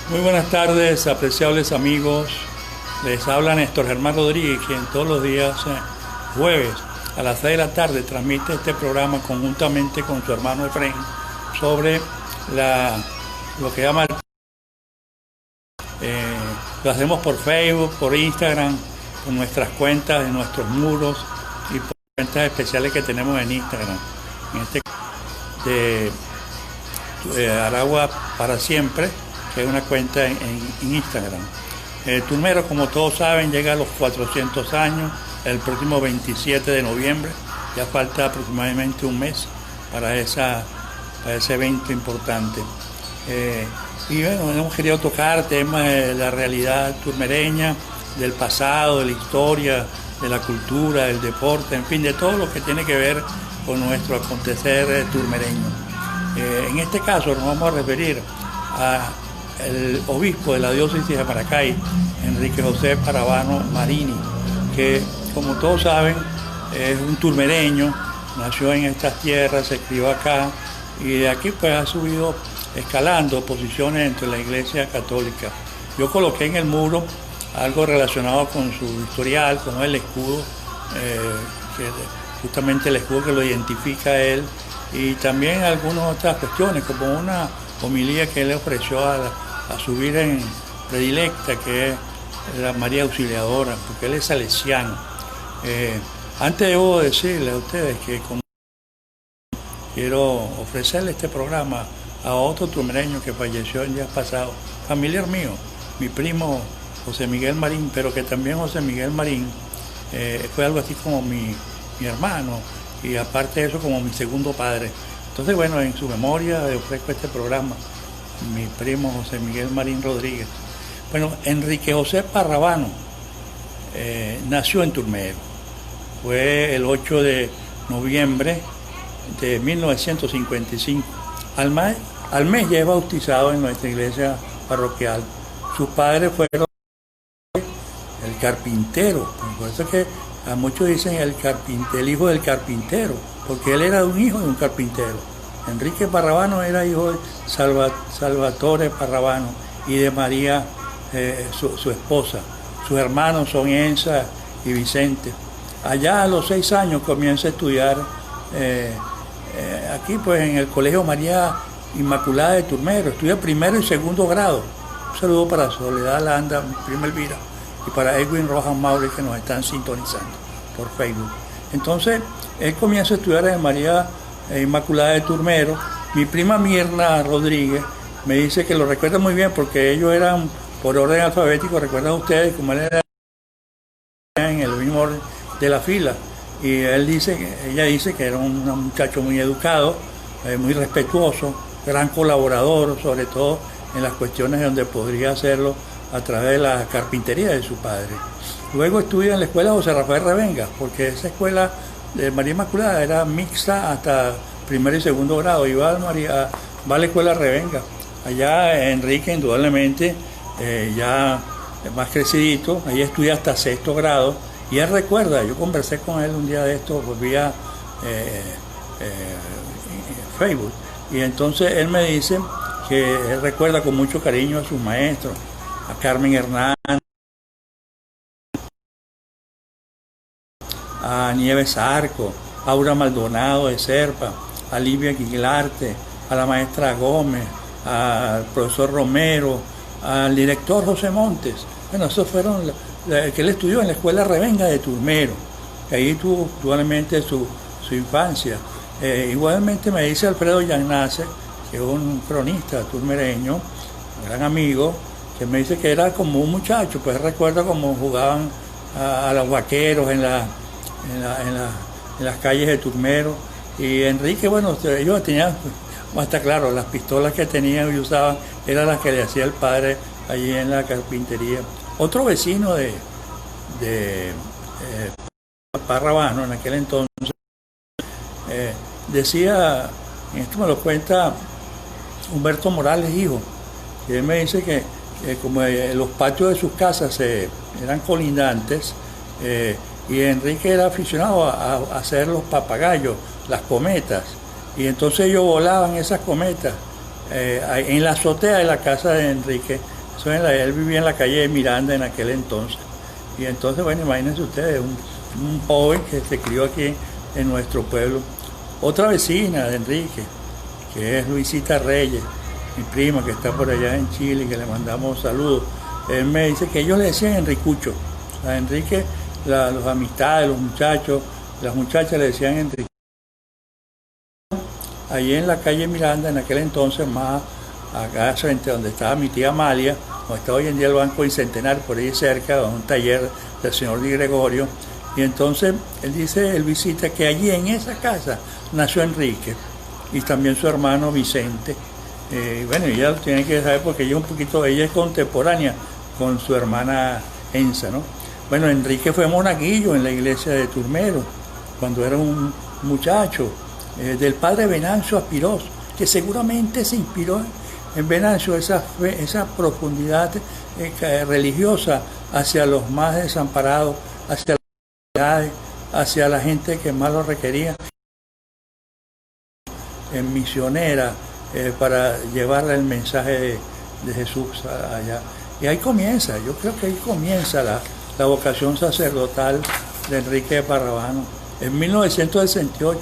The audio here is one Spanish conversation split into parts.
Muy buenas tardes, apreciables amigos. Les habla Néstor Germán Rodríguez, quien todos los días jueves a las 6 de la tarde transmite este programa conjuntamente con su hermano Efraín sobre lo que llama lo hacemos por Facebook, por Instagram, por nuestras cuentas, en nuestros muros y por cuentas especiales que tenemos en Instagram. En este de Aragua para siempre, que es una cuenta en Instagram. Turmero, como todos saben, llega a los 400 años el próximo 27 de noviembre. Ya falta aproximadamente un mes para ese evento importante. Y bueno, hemos querido tocar temas de la realidad turmereña, del pasado, de la historia, de la cultura, del deporte, en fin, de todo lo que tiene que ver con nuestro acontecer turmereño. En este caso nos vamos a referir al obispo de la diócesis de Maracay, Enrique José Parravano Marini, que como todos saben es un turmereño, nació en estas tierras, se crió acá y de aquí pues ha subido escalando posiciones entre la Iglesia Católica. Yo coloqué en el muro algo relacionado con su historial, como el escudo, justamente el escudo que lo identifica a él, y también algunas otras cuestiones, como una homilía que él le ofreció a su Virgen predilecta, que es la María Auxiliadora, porque él es salesiano. Antes debo decirle a ustedes que quiero ofrecerle este programa a otro turmereño que falleció en días pasados, familiar mío, mi primo José Miguel Marín, pero que también José Miguel Marín fue algo así como mi hermano, y aparte de eso como mi segundo padre. Entonces, bueno, en su memoria le ofrezco este programa, mi primo José Miguel Marín Rodríguez. Bueno, Enrique José Parravano nació en Turmero. Fue el 8 de noviembre de 1955. Al mes ya es bautizado en nuestra iglesia parroquial. Sus padres fueron el carpintero, por eso es que a muchos dicen el hijo del carpintero, porque él era un hijo de un carpintero. Enrique Parravano era hijo de Salvatore Parravano y de María, su esposa. Sus hermanos son Enza y Vicente. Allá a los 6 años comienza a estudiar aquí pues en el Colegio María Inmaculada de Turmero. Estudia primero y segundo grado. Un saludo para Soledad Landa, mi prima Elvira, y para Edwin Rojas Mauri, que nos están sintonizando por Facebook. Entonces, él comienza a estudiar en María Inmaculada de Turmero. Mi prima Mirna Rodríguez me dice que lo recuerda muy bien porque ellos eran por orden alfabético, recuerdan ustedes, como él era en el mismo orden de la fila. Y ella dice que era un muchacho muy educado, muy respetuoso, gran colaborador, sobre todo en las cuestiones donde podría hacerlo a través de la carpintería de su padre. Luego estudia en la escuela José Rafael Revenga, porque esa escuela de María Inmaculada era mixta hasta primero y segundo grado. Va a la escuela Revenga. Allá Enrique, indudablemente, ya más crecidito, ahí estudia hasta sexto grado. Y él recuerda, yo conversé con él un día de esto, vía Facebook, y entonces él me dice que él recuerda con mucho cariño a sus maestros, a Carmen Hernández, a Nieves Arco, a Aura Maldonado de Serpa, a Livia Aguilarte, a la maestra Gómez, al profesor Romero, al director José Montes. Bueno, esos fueron que él estudió en la escuela Revenga de Turmero, que ahí tuvo actualmente su infancia. Igualmente me dice Alfredo Llanace, que es un cronista turmereño, un gran amigo, que me dice que era como un muchacho, pues recuerda cómo jugaban a los vaqueros en las calles de Turmero. Y Enrique, bueno, ellos tenían, hasta claro, las pistolas que tenían y usaban eran las que le hacía el padre allí en la carpintería. Otro vecino de Parravano en aquel entonces decía, esto me lo cuenta Humberto Morales, hijo, y él me dice que como los patios de sus casas eran colindantes, y Enrique era aficionado a hacer los papagayos, las cometas, y entonces ellos volaban esas cometas en la azotea de la casa de Enrique. Él vivía en la calle de Miranda en aquel entonces. Y entonces, bueno, imagínense ustedes, un joven que se crió aquí en nuestro pueblo. Otra vecina de Enrique, que es Luisita Reyes, mi prima que está por allá en Chile, que le mandamos saludos. Él me dice que ellos le decían Enricucho. A Enrique, los amistades, los muchachos, las muchachas le decían Enrique. Allí en la calle Miranda, en aquel entonces, más acá frente a donde estaba mi tía Amalia, donde está hoy en día el Banco Bicentenario, por ahí cerca, un taller del señor Di Gregorio. Y entonces él dice, él visita que allí en esa casa nació Enrique y también su hermano Vicente. Bueno, ella lo tiene que saber porque ella es contemporánea con su hermana Enza, ¿no? Bueno, Enrique fue monaguillo en la iglesia de Turmero, cuando era un muchacho, del padre Venancio Aspirós, que seguramente se inspiró en Venancio esa profundidad religiosa hacia los más desamparados, hacia las comunidades, hacia la gente que más lo requería, en misionera, para llevarle el mensaje de Jesús allá. Y ahí comienza, yo creo que ahí comienza la vocación sacerdotal de Enrique de Parravano. En 1968,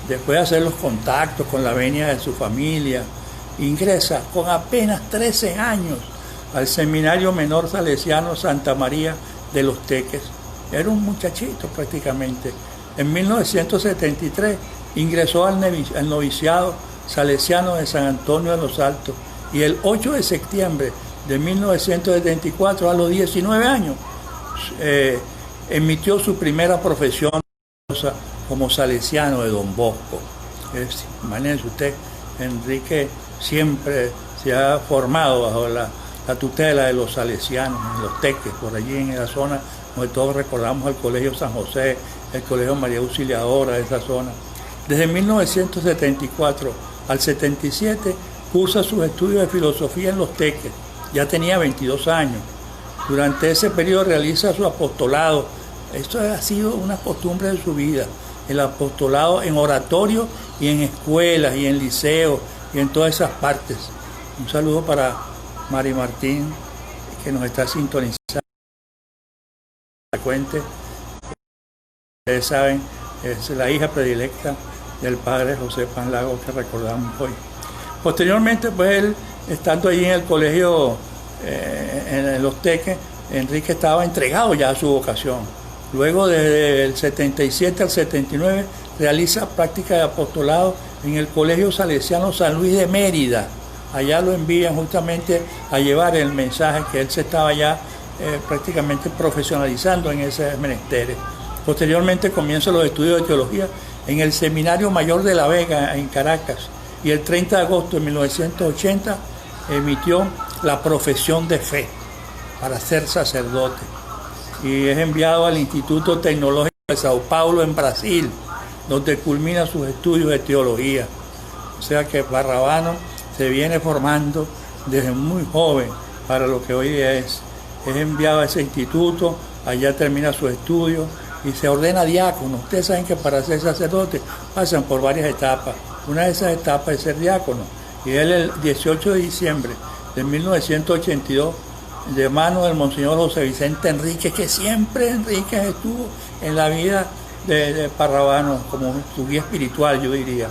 después de hacer los contactos con la venia de su familia, ingresa con apenas 13 años al Seminario Menor Salesiano Santa María de los Teques. Era un muchachito prácticamente. En 1973 ingresó al noviciado salesiano de San Antonio de los Altos y el 8 de septiembre de 1974, a los 19 años, emitió su primera profesión como salesiano de Don Bosco. Imagínense usted, Enrique siempre se ha formado bajo la tutela de los salesianos, en los Teques, por allí en esa zona, donde todos recordamos el Colegio San José, el Colegio María Auxiliadora de esa zona. Desde 1974 al 77 cursa sus estudios de filosofía en los Teques, ya tenía 22 años. Durante ese periodo realiza su apostolado. Esto ha sido una costumbre de su vida, el apostolado en oratorio y en escuelas y en liceos y en todas esas partes. Un saludo para Mari Martín, que nos está sintonizando. Ustedes saben, es la hija predilecta del padre José Panlago que recordamos hoy. Posteriormente, pues él, estando allí en el colegio, en los Teques, Enrique estaba entregado ya a su vocación. Luego, desde el 77 al 79, realiza práctica de apostolado en el Colegio Salesiano San Luis de Mérida. Allá lo envían justamente a llevar el mensaje que él se estaba ya prácticamente profesionalizando en esos menesteres. Posteriormente comienza los estudios de teología en el Seminario Mayor de La Vega, en Caracas, y el 30 de agosto de 1980 emitió la profesión de fe para ser sacerdote. Y es enviado al Instituto Tecnológico de Sao Paulo, en Brasil, donde culmina sus estudios de teología. O sea que Parravano se viene formando desde muy joven para lo que hoy día es. Es enviado a ese instituto, allá termina sus estudios y se ordena diácono. Ustedes saben que para ser sacerdote pasan por varias etapas. Una de esas etapas es ser diácono. Y él, el 18 de diciembre de 1982, de mano del Monseñor José Vicente Enríquez, que siempre Enríquez estuvo en la vida de Parravano como su guía espiritual, yo diría.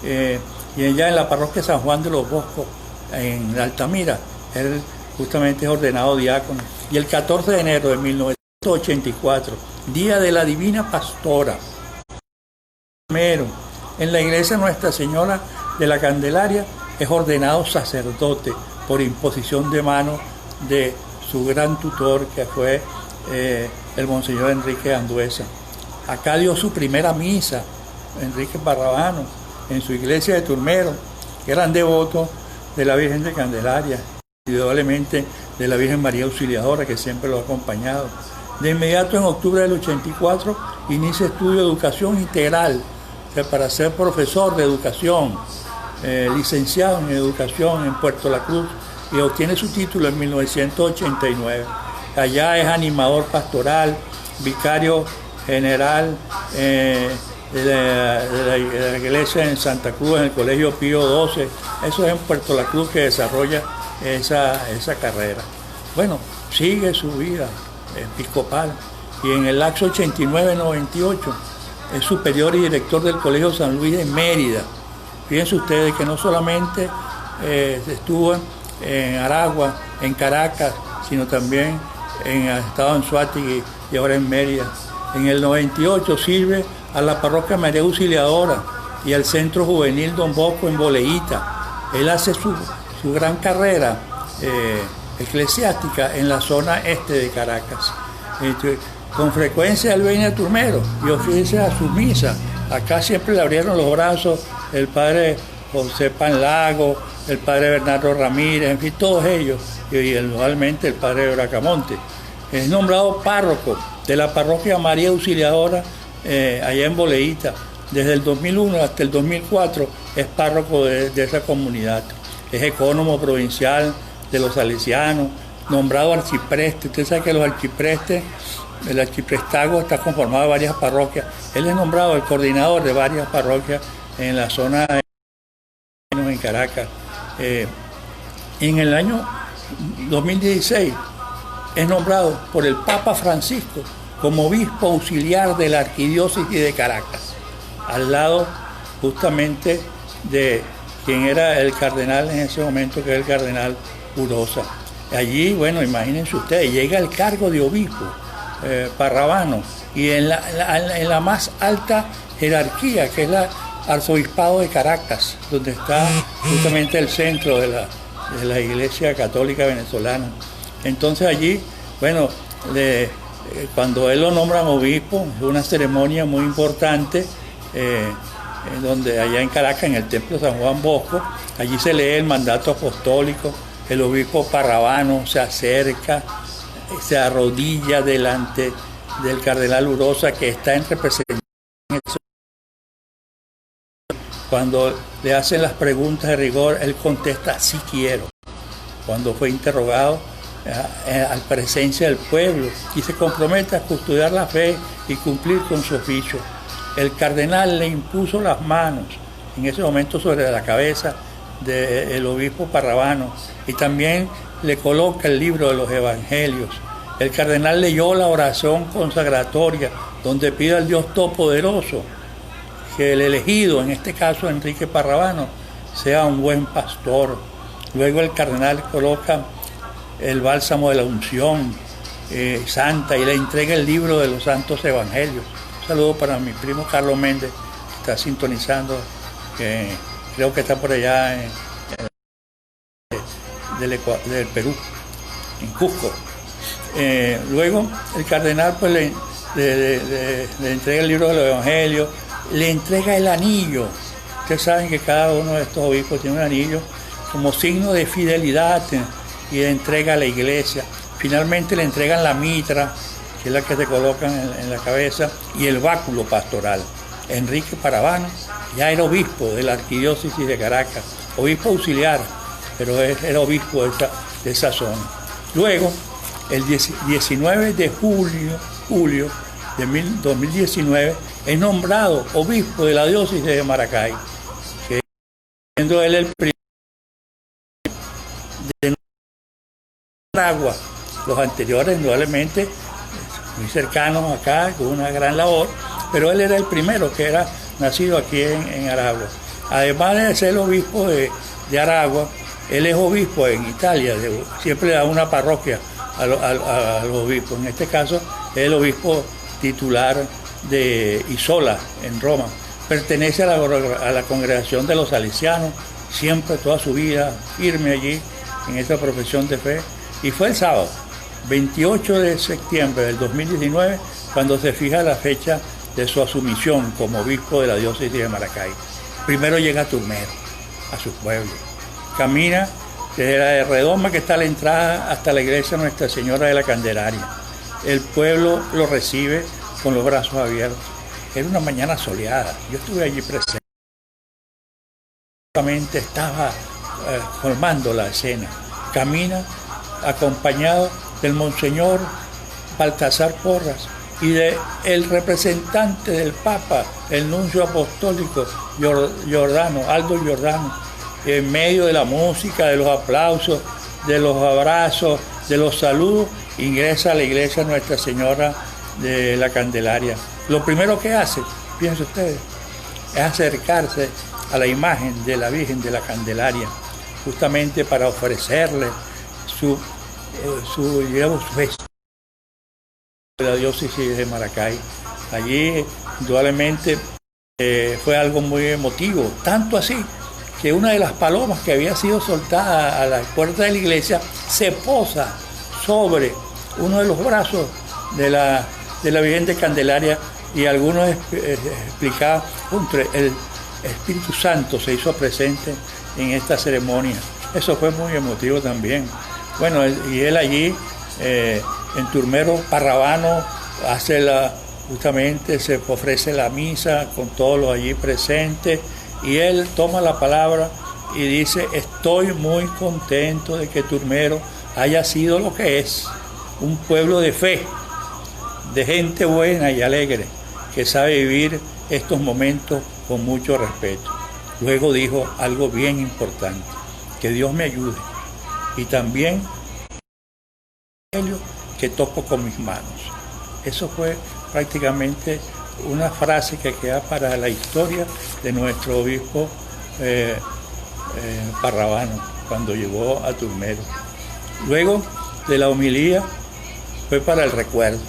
Y allá en la parroquia San Juan de los Boscos, en Altamira, él justamente es ordenado diácono. Y el 14 de enero de 1984, Día de la Divina Pastora, primero, en la iglesia Nuestra Señora de la Candelaria, es ordenado sacerdote por imposición de mano de su gran tutor, que fue el Monseñor Enrique Andueza. Acá dio su primera misa, Enrique Parravano, en su iglesia de Turmero, gran devoto de la Virgen de Candelaria, indudablemente de la Virgen María Auxiliadora, que siempre lo ha acompañado. De inmediato, en octubre del 84, inicia estudio de educación integral, o sea, para ser profesor de educación, licenciado en educación en Puerto La Cruz, y obtiene su título en 1989. Allá es animador pastoral, vicario general de la iglesia en Santa Cruz, en el Colegio Pío XII. Eso es en Puerto La Cruz, que desarrolla esa carrera. Bueno, sigue su vida episcopal y en el lapso 89-98 es superior y director del Colegio San Luis de Mérida. Fíjense ustedes que no solamente estuvo en Aragua, en Caracas, sino también estado en Anzoátegui y ahora en Mérida. En el 98 sirve a la parroquia María Auxiliadora y al Centro Juvenil Don Bosco en Boleíta. Él hace su gran carrera eclesiástica en la zona este de Caracas. Con frecuencia él viene a Turmero y ofrece a su misa. Acá siempre le abrieron los brazos el padre José Panlago, el padre Bernardo Ramírez, en fin, todos ellos, y anualmente el padre Bracamonte. Es nombrado párroco de la parroquia María Auxiliadora allá en Boleíta. Desde el 2001 hasta el 2004 es párroco de esa comunidad. Es ecónomo provincial de los salesianos, nombrado arcipreste. Usted sabe que los arciprestes, el arciprestazgo está conformado de varias parroquias. Él es nombrado el coordinador de varias parroquias en la zona en Caracas. En el año 2016 es nombrado por el Papa Francisco como obispo auxiliar de la arquidiócesis de Caracas, al lado justamente de quien era el cardenal en ese momento, que es el cardenal Urosa. Allí, bueno, imagínense ustedes, llega el cargo de obispo Parravano, y en la más alta jerarquía, que es el arzobispado de Caracas, donde está justamente el centro de la Iglesia Católica Venezolana. Entonces allí, bueno, cuando él lo nombran obispo, es una ceremonia muy importante, donde allá en Caracas, en el Templo San Juan Bosco, allí se lee el mandato apostólico. El obispo Parravano se acerca, se arrodilla delante del cardenal Urosa, que está en representación. Cuando le hacen las preguntas de rigor, él contesta: sí quiero. Cuando fue interrogado a presencia del pueblo, y se compromete a custodiar la fe y cumplir con su oficio. El cardenal le impuso las manos en ese momento sobre la cabeza del obispo Parravano, y también le coloca el libro de los evangelios. El cardenal leyó la oración consagratoria, donde pide al Dios Todopoderoso que el elegido, en este caso Enrique Parravano, sea un buen pastor. Luego el cardenal coloca el bálsamo de la unción santa y le entrega el libro de los santos evangelios. Un saludo para mi primo Carlos Méndez, que está sintonizando, que creo que está por allá del Perú, en Cusco. Luego el cardenal pues le entrega el libro de los evangelios, le entrega el anillo. Ustedes saben que cada uno de estos obispos tiene un anillo como signo de fidelidad, y le entrega a la iglesia. Finalmente le entregan la mitra, que es la que se colocan en la cabeza, y el báculo pastoral. Enrique Parravano ya era obispo de la arquidiócesis de Caracas, obispo auxiliar, pero era obispo de esa zona. Luego, el 19 de julio de 2019, es nombrado obispo de la diócesis de Maracay, que siendo él el primero de Aragua. Los anteriores, indudablemente, muy cercanos acá, con una gran labor, pero él era el primero que era nacido aquí en Aragua. Además de ser obispo de Aragua, él es obispo en Italia, siempre le da una parroquia a los obispos. En este caso es el obispo titular de Isola, en Roma. Pertenece a la congregación de los salesianos, siempre toda su vida firme allí en esta profesión de fe. Y fue el sábado, 28 de septiembre del 2019, cuando se fija la fecha de su asumición como obispo de la diócesis de Maracay. Primero llega a Turmero, a su pueblo. Camina desde la de Redoma, que está a la entrada, hasta la iglesia Nuestra Señora de la Candelaria. El pueblo lo recibe con los brazos abiertos. Era una mañana soleada, yo estuve allí presente. Estaba colmando la escena. Camina acompañado del monseñor Baltasar Porras y del representante del Papa, el nuncio apostólico Aldo Giordano, en medio de la música, de los aplausos, de los abrazos, de los saludos, ingresa a la iglesia Nuestra Señora de la Candelaria. Lo primero que hace, piensen ustedes, es acercarse a la imagen de la Virgen de la Candelaria, justamente para ofrecerle su gesto de la diócesis de Maracay. Allí, indudablemente, fue algo muy emotivo, tanto así que una de las palomas que había sido soltada a la puerta de la iglesia se posa sobre uno de los brazos de la Virgen de Candelaria, y algunos explicaban que el Espíritu Santo se hizo presente en esta ceremonia. Eso fue muy emotivo también. Bueno, y él allí, en Turmero Parravano, justamente se ofrece la misa con todos los allí presentes, y él toma la palabra y dice: estoy muy contento de que Turmero haya sido lo que es, un pueblo de fe, de gente buena y alegre, que sabe vivir estos momentos con mucho respeto. Luego dijo algo bien importante: que Dios me ayude, y también que toco con mis manos. Eso fue prácticamente una frase que queda para la historia de nuestro obispo Parravano cuando llegó a Turmero. Luego de la homilía fue para el recuerdo.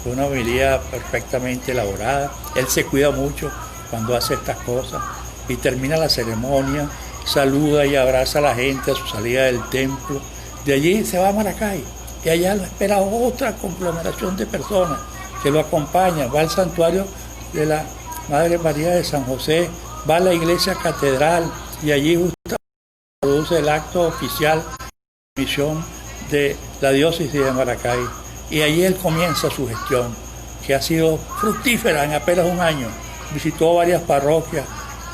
Fue una homilía perfectamente elaborada. Él se cuida mucho cuando hace estas cosas, y termina la ceremonia, saluda y abraza a la gente a su salida del templo. De allí se va a Maracay, y allá lo espera otra conglomeración de personas que lo acompañan. Va al santuario de la Madre María de San José, va a la iglesia catedral, y allí justamente produce el acto oficial de misión de la diócesis de Maracay. Y allí él comienza su gestión, que ha sido fructífera en apenas un año. Visitó varias parroquias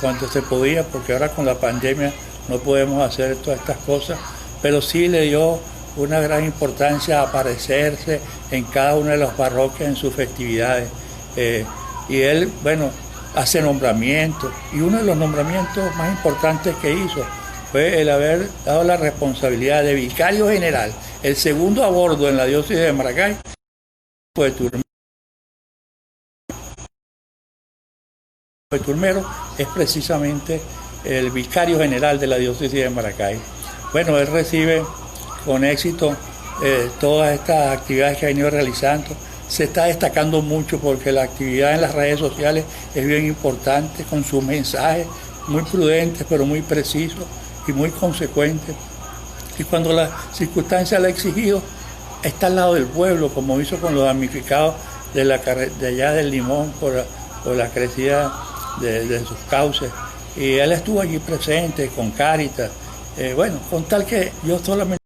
cuando se podía, porque ahora con la pandemia no podemos hacer todas estas cosas, pero sí le dio una gran importancia a aparecerse en cada una de las parroquias en sus festividades. Y él, bueno, hace nombramientos, y uno de los nombramientos más importantes que hizo fue el haber dado la responsabilidad de vicario general, el segundo a bordo en la diócesis de Maracay, fue Turmero, es precisamente el vicario general de la diócesis de Maracay. Bueno, él recibe con éxito todas estas actividades que ha venido realizando. Se está destacando mucho porque la actividad en las redes sociales es bien importante, con sus mensajes muy prudentes, pero muy precisos y muy consecuentes. Y cuando la circunstancia lo ha exigido, está al lado del pueblo, como hizo con los damnificados de allá del Limón por la crecida de sus cauces. Y él estuvo allí presente con Cáritas. Bueno, con tal que yo solamente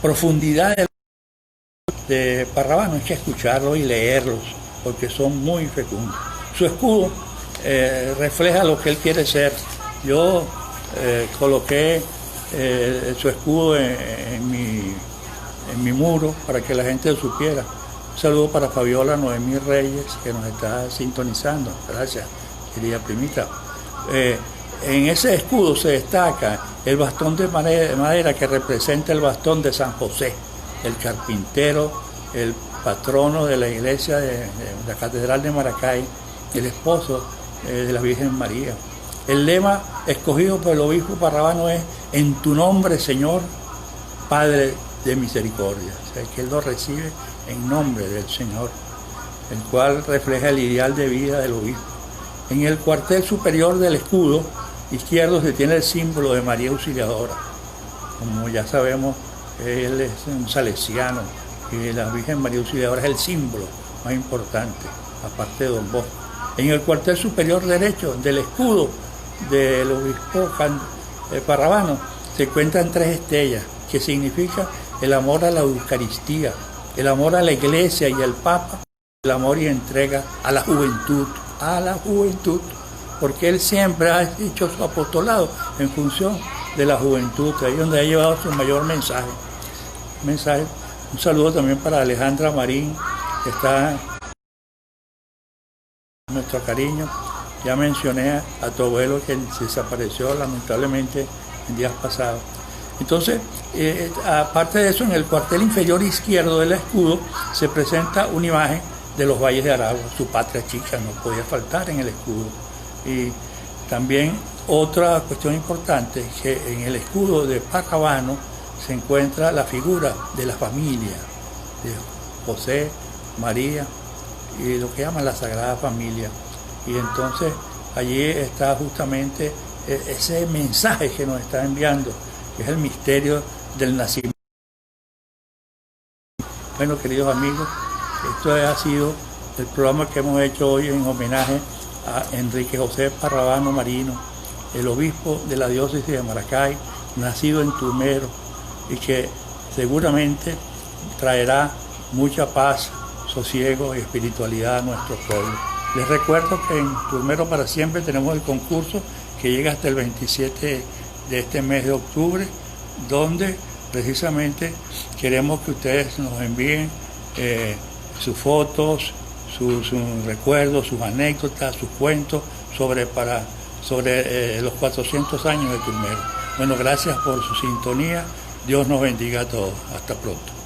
profundidad de Parravano hay que escucharlos y leerlos, porque son muy fecundos. Su escudo refleja lo que él quiere ser. Yo coloqué su escudo en mi muro para que la gente lo supiera. Un saludo para Fabiola Noemí Reyes, que nos está sintonizando. Gracias, querida primita. En ese escudo se destaca el bastón de madera que representa el bastón de San José, el carpintero, el patrono de la iglesia de la Catedral de Maracay, el esposo de la Virgen María. El lema escogido por el obispo Parravano es: en tu nombre, Señor, Padre de misericordia. O sea, que él lo recibe en nombre del Señor, el cual refleja el ideal de vida del obispo. En el cuartel superior del escudo izquierdo se tiene el símbolo de María Auxiliadora. Como ya sabemos, él es un salesiano y la Virgen María Auxiliadora es el símbolo más importante, aparte de Don Bosco. En el cuartel superior derecho del escudo del obispo Parravano se encuentran 3 estrellas, que significa el amor a la Eucaristía, el amor a la Iglesia y al Papa, el amor y entrega a la juventud, porque él siempre ha hecho su apostolado en función de la juventud, ahí es donde ha llevado su mayor mensaje. Un saludo también para Alejandra Marín, que está nuestro cariño. Ya mencioné a tu abuelo, que se desapareció lamentablemente en días pasados. Entonces, aparte de eso, en el cuartel inferior izquierdo del escudo se presenta una imagen de los Valles de Aragua, su patria chica, no podía faltar en el escudo. Y también otra cuestión importante es que en el escudo de Parravano se encuentra la figura de la familia, de José, María y lo que llaman la Sagrada Familia. Y entonces allí está justamente ese mensaje que nos está enviando, que es el misterio del nacimiento. Bueno, queridos amigos, esto ha sido el programa que hemos hecho hoy en homenaje a Enrique José Parravano Marino, el obispo de la diócesis de Maracay, nacido en Turmero, y que seguramente traerá mucha paz, sosiego y espiritualidad a nuestro pueblo. Les recuerdo que en Turmero para Siempre tenemos el concurso que llega hasta el 27 de este mes de octubre, donde precisamente queremos que ustedes nos envíen sus fotos, sus recuerdos, sus anécdotas, sus cuentos sobre los 400 años de Turmero. Bueno, gracias por su sintonía. Dios nos bendiga a todos. Hasta pronto.